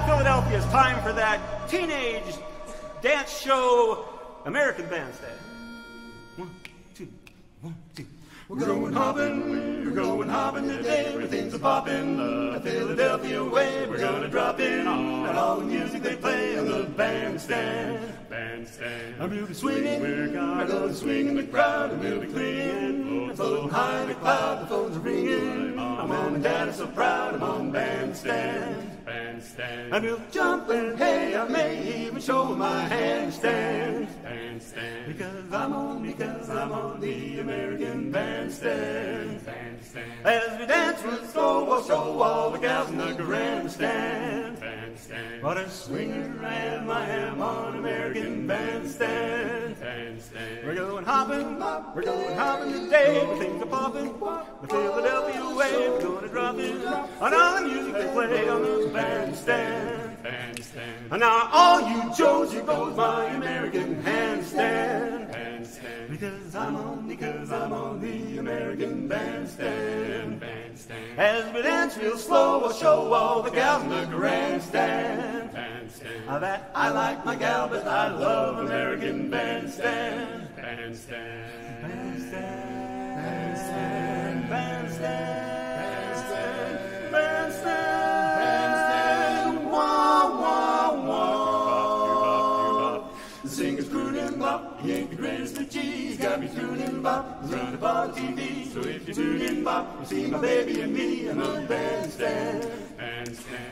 Philadelphia, it's time for that teenage dance show American Bandstand. 1, 2, 1, 2. We're going hopping today. Everything's a-poppin' the Philadelphia way. We're gonna drop in on all the music they play on the bandstand. And we'll be swinging, we're gonna swing in the crowd, and we'll be clinging, floating high in the cloud. The phones are ringing. My mom and dad are so proud. I'm on bandstand. And we'll jump and hey, I may even show my handstand. Because I'm on the American bandstand. As we dance real slow, we'll show all the gals in the grandstand. What a swinger I am on American bandstand. We're going hopping today. Everything's a-poppin' the Philadelphia way. We're gonna drop in on all the music they play on the bandstand. And now all you Joes, here goes my American handstand. Because I'm on the American bandstand. As we dance real slow, we'll show all the gals in the grandstand. That I like my gal, but I love American bandstand. The singer's crooning bop, he ain't the greatest of G's. Got me tuning bop, he's running on TV. So if you're tuning bop, you see my baby and me on the bandstand.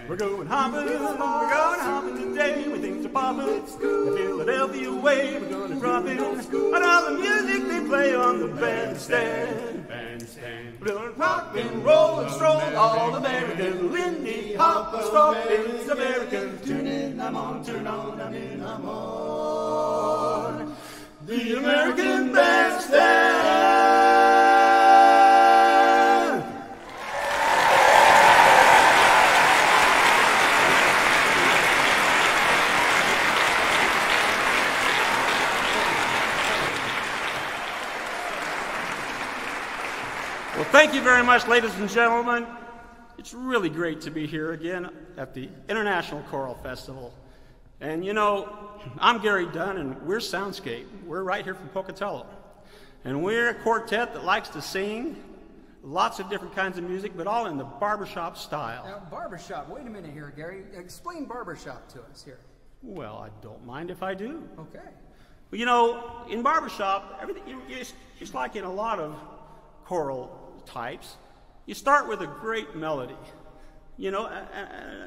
We're going hopping today. We think it's a-poppin' the Philadelphia way. We're gonna drop in on all the music they play on the bandstand. We're gonna rock and roll and stroll all American. Lindy hop and stroll, it's American. Tune in, I'm on, turn on, I'm in, I'm on the American bandstand. Well, thank you very much, ladies and gentlemen. It's really great to be here again at the International Choral Festival. And you know, I'm Gary Dunn, and we're SoundScape. We're right here from Pocatello. And we're a quartet that likes to sing lots of different kinds of music, but all in the barbershop style. Now, barbershop, wait a minute here, Gary. Explain barbershop to us here. Well, I don't mind if I do. Okay. Well, you know, in barbershop, everything, it's like in a lot of choral types, you start with a great melody, you know,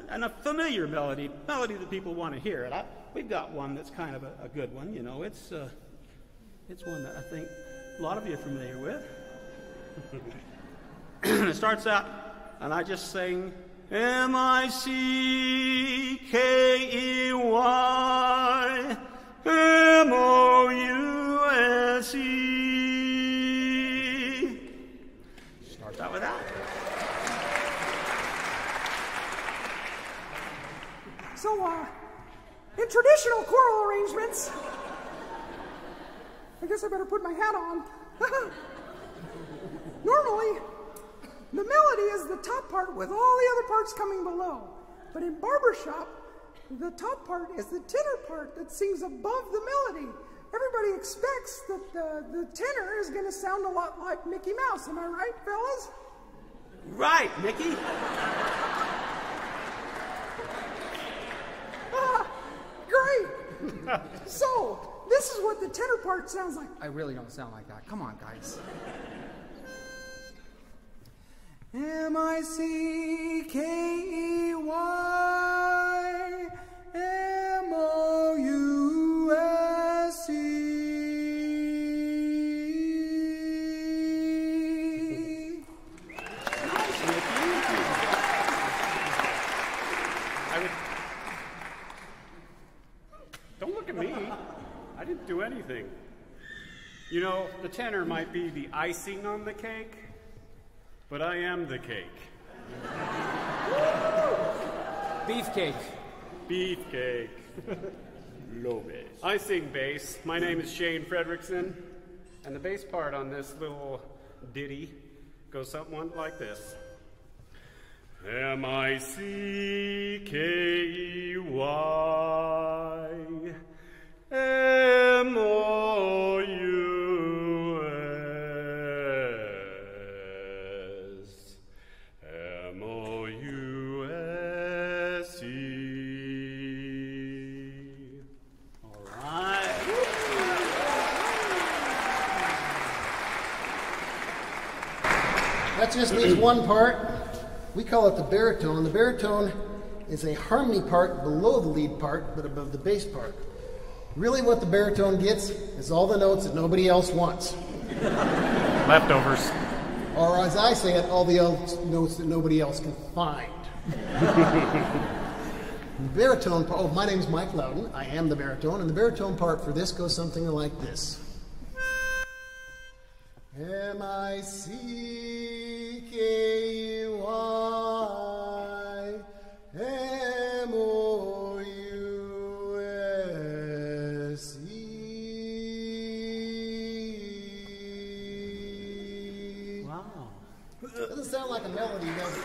and a familiar melody that people want to hear. And we've got one that's kind of a good one, you know. It's one that I think a lot of you are familiar with. It starts out, and I just sing, M-I-C-K-E-Y M-O-U-S-E. Start that with that. So, in traditional choral arrangements, I guess I better put my hat on. Normally, the melody is the top part with all the other parts coming below. But in barbershop, the top part is the tenor part that sings above the melody. Everybody expects that the tenor is going to sound a lot like Mickey Mouse. Am I right, fellas? Right, Mickey. Great. So, this is what the tenor part sounds like. I really don't sound like that. Come on, guys. M-I-C-K-E-Y M-O-U-S-E. Nice, Mickey. Don't look at me. I didn't do anything. You know, the tenor might be the icing on the cake, but I am the cake. Beefcake. Beefcake. Low bass. I sing bass. My name is Shane Fredrickson, and the bass part on this little ditty goes something like this. That just means one part. We call it the baritone. The baritone is a harmony part below the lead part, but above the bass part. Really what the baritone gets is all the notes that nobody else wants. Leftovers. Or as I say it, all the notes that nobody else can find. The baritone part, my name's Mike Loudon. I am the baritone, and the baritone part for this goes something like this. M-I-C-K-Y M-O-U-S-E. Wow. Doesn't sound like a melody, does it?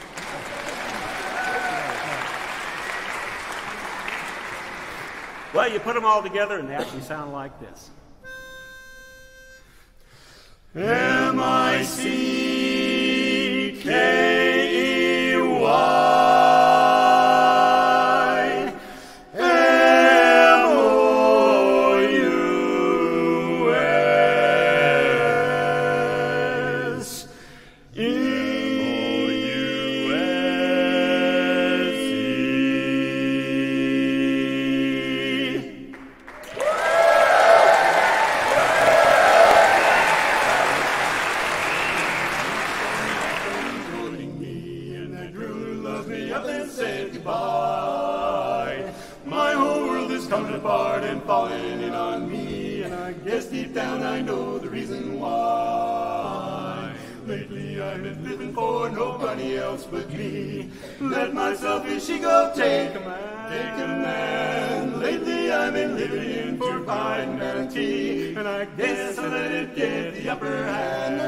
Well, you put them all together and they actually sound like this. M-I-C-K-E-Y coming apart and falling in on me, and I guess deep down I know the reason why. Lately I've been living for nobody else but me. Let my selfish ego take command. Lately I've been living for pride and vanity, and I guess I let it get the upper hand.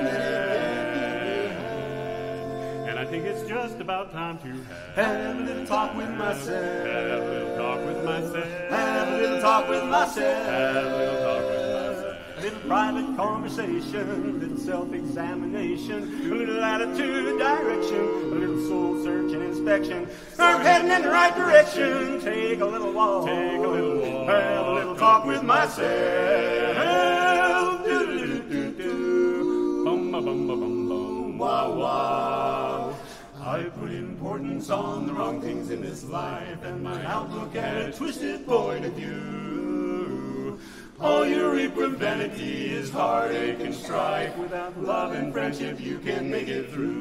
And I think it's just about time to have a little talk with myself. Have a little talk with myself. Have a little talk with myself. Have a little talk with myself. A little private conversation, a little self-examination, a little attitude direction, a little soul search and inspection. I'm heading in the right direction. Take a little walk. Take a little walk. Have a little talk with myself. Do-do-do-do-do. Bum-ba-bum-ba-bum-bum. Wow-wow. I put importance on the wrong things in this life, and my outlook at a twisted point of view. All you reap with vanity is heartache and strife. Without love and friendship, you can make it through.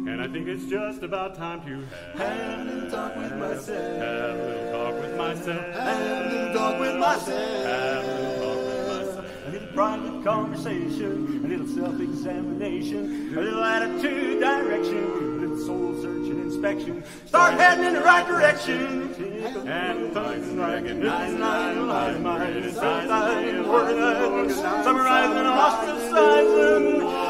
And I think it's just about time to have a little talk with myself. Have a little talk with myself. Have a little talk with myself. Have a little talk with myself. A little private conversation, a little self-examination, a little attitude direction, a little soul search and inspection. Start heading in the right direction. And thumbing, recognizing, analyzing, my decide, summarizing and ostracizing.